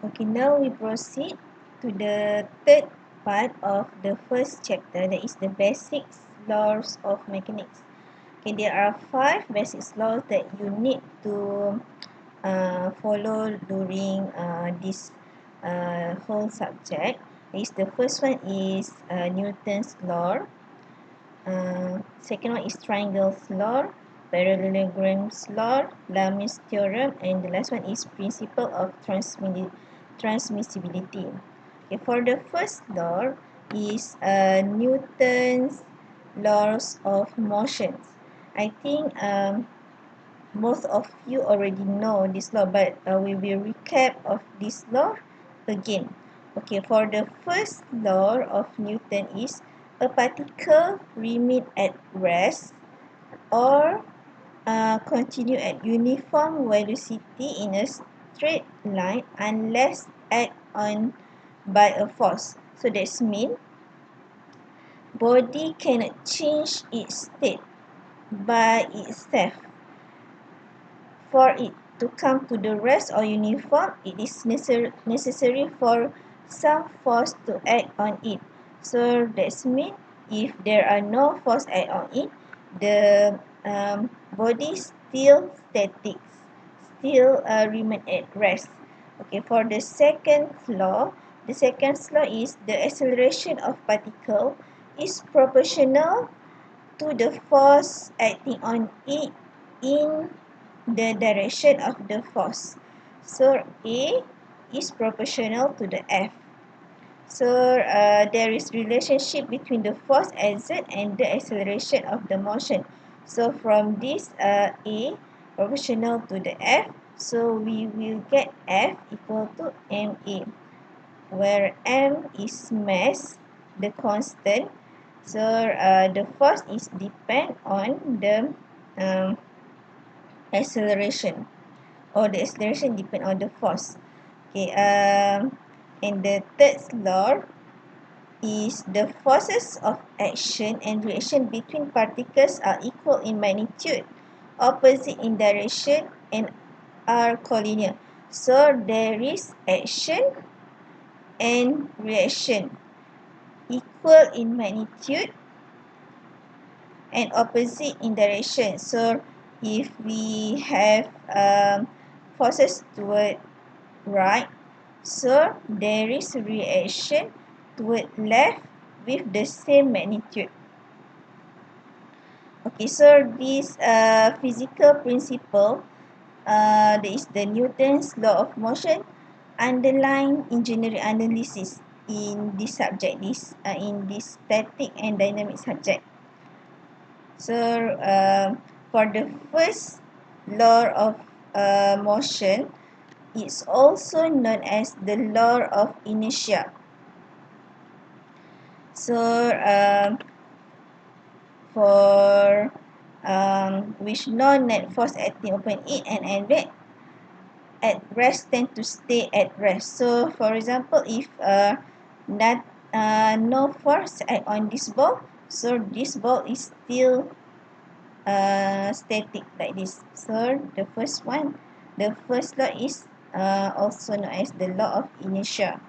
Okay, now we proceed to the third part of the first chapter, that is the basic laws of mechanics. Okay, there are 5 basic laws that you need to follow during this whole subject. The first one is Newton's law. Second one is triangle's law, parallelogram's law, Lami's theorem, and the last one is principle of transmissibility. Okay, for the first law is Newton's laws of motion. I think most of you already know this law, but we will recap of this law again. Okay, for the first law of Newton is a particle remain at rest or continue at uniform velocity in a straight line unless acted on by a force. So that's mean body cannot change its state by itself. For it to come to the rest or uniform, it is necessary for some force to act on it. So that means if there are no force act on it, the body still static, still remain at rest. Okay, for the second law is the acceleration of particle is proportional to the force acting on it in the direction of the force. So A is proportional to the F. So there is relationship between the force exerted and the acceleration of the motion. So from this A proportional to the F, so we will get F equal to ma, where m is mass, the constant. So the force is depend on the acceleration, or the acceleration depend on the force. Okay, and the third law is the forces of action and reaction between particles are equal in magnitude, opposite in direction, and are collinear. So there is action and reaction equal in magnitude and opposite in direction. So if we have forces toward right, so there is reaction toward left with the same magnitude. Okay, so this physical principle, that is the Newton's law of motion, underline engineering analysis in this subject, in this static and dynamic subject. So for the first law of motion, it's also known as the law of inertia. So for which no net force acting upon it and ended at rest tend to stay at rest. So for example, if no force act on this ball, so this ball is still static like this. So the first law is also known as the law of inertia.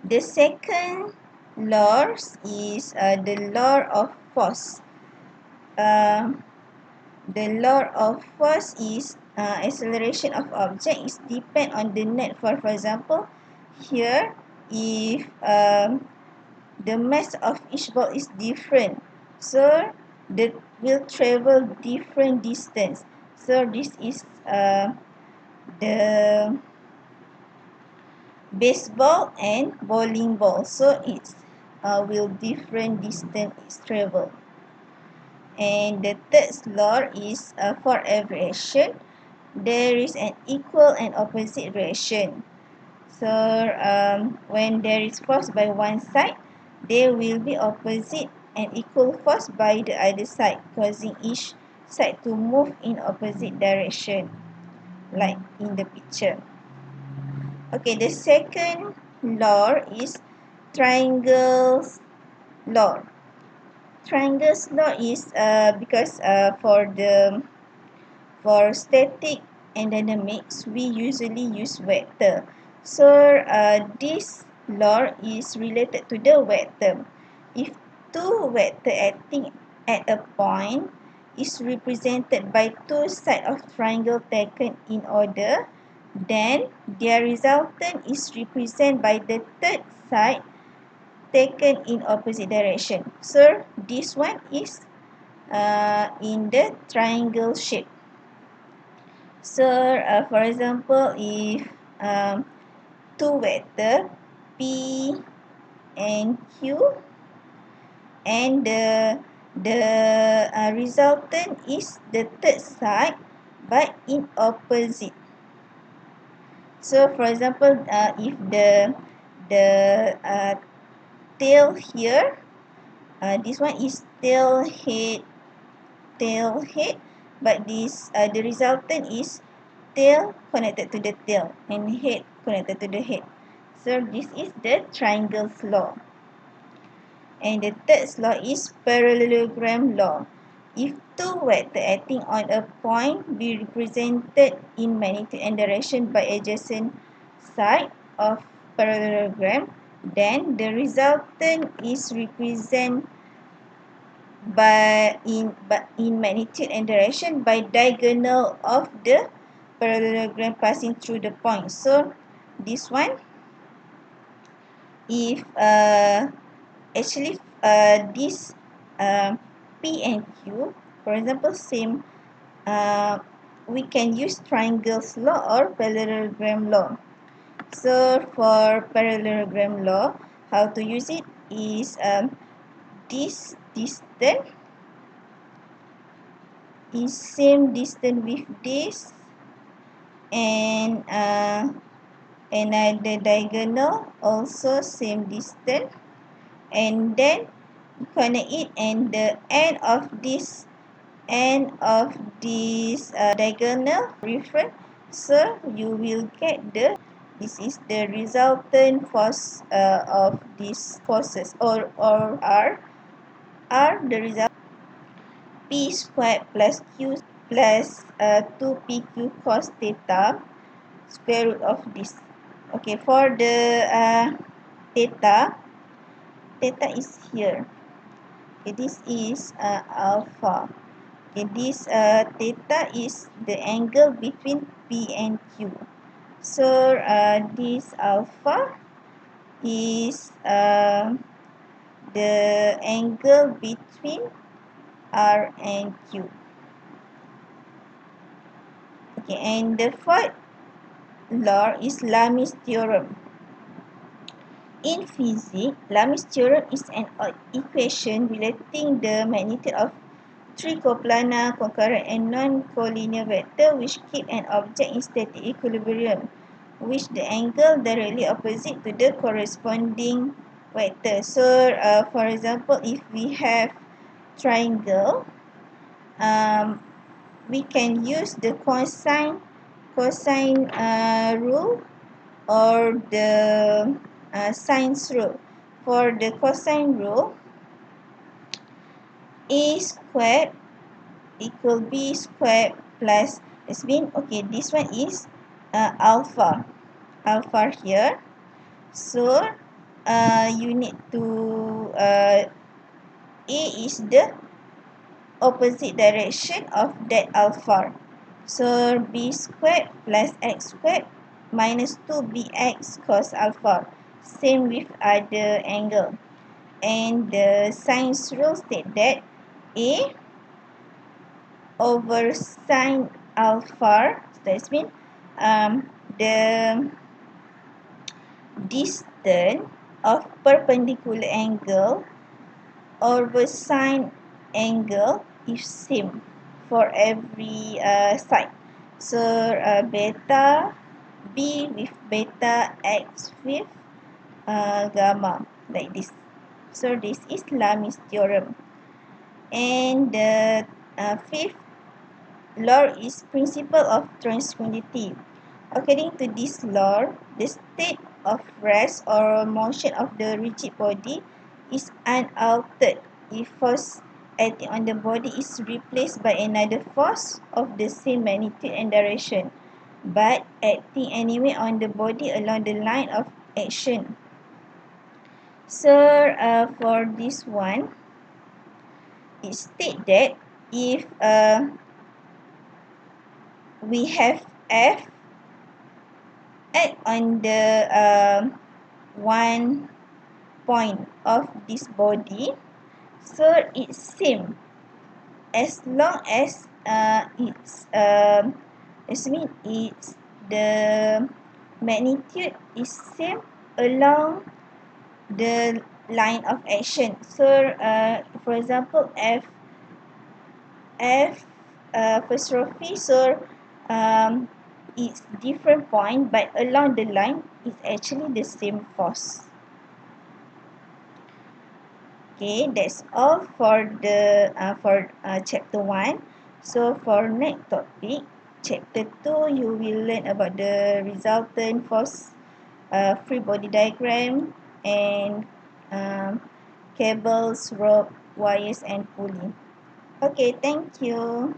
The second law is the law of force. The law of force is acceleration of object is depend on the net force. For example, here if the mass of each ball is different, so they will travel different distance. So this is the baseball and bowling ball. So it's will different distance travel. And the third law is for every action, there is an equal and opposite reaction. So when there is force by one side, there will be opposite and equal force by the other side, causing each side to move in opposite direction, like in the picture. Okay, the second law is triangle's law. Triangle's law is because for static and dynamics, we usually use vector. So this law is related to the vector. If two vector acting at a point is represented by two sides of triangle taken in order, then their resultant is represented by the third side taken in opposite direction. So this one is in the triangle shape. So for example, if two vector P and Q, and the resultant is the third side but in opposite. So for example, if the tail here, this one is tail head, but this the resultant is tail connected to the tail and head connected to the head. So this is the triangle's law. And the third law is parallelogram law. If two vectors acting on a point be represented in magnitude and direction by adjacent side of parallelogram, then the resultant is represented in magnitude and direction by diagonal of the parallelogram passing through the point. So this one, if actually this P and Q, for example, same, we can use triangle's law or parallelogram law. So for parallelogram law, how to use it is this distance is same distance with this, and another diagonal also same distance, and then connect it, and the end of this diagonal reference, so you will get this is the resultant force of these forces, or R the result P squared plus Q plus 2PQ cos theta square root of this. Okay, for the theta is here. Okay, this is alpha. Okay, this theta is the angle between P and Q. So this alpha is the angle between R and Q. Okay, and the fourth law is Lami's theorem. In physics, Lami's theorem is an equation relating the magnitude of three coplanar, concurrent, and non-collinear vectors which keep an object in static equilibrium, which the angle directly opposite to the corresponding vector. So, for example, if we have triangle, we can use the cosine rule or the sine rule. For the cosine rule, a squared equal b squared plus, this means, okay, this one is alpha here. So you need to A is the opposite direction of that alpha. So b squared plus x squared minus 2bx cos alpha. Same with other angle. And the sine rule state that A over sine alpha, that means the distance of perpendicular angle over sine angle is same for every side. So beta b with beta, x with gamma, like this. So this is Lami's theorem. And the fifth law is principle of tranquility. According to this law, the state of rest or motion of the rigid body is unaltered if force acting on the body is replaced by another force of the same magnitude and direction. but acting anyway on the body along the line of action. So for this one, it states that if we have F act on the one point of this body, so it's same as long as it's the magnitude is same along the line of action. So for example, F apostrophe, so it's different point, but along the line it's actually the same force. Okay, that's all for the chapter 1. So for next topic, chapter 2, you will learn about the resultant force, free body diagram, and cables, rope, wires, and pulley. Okay, thank you.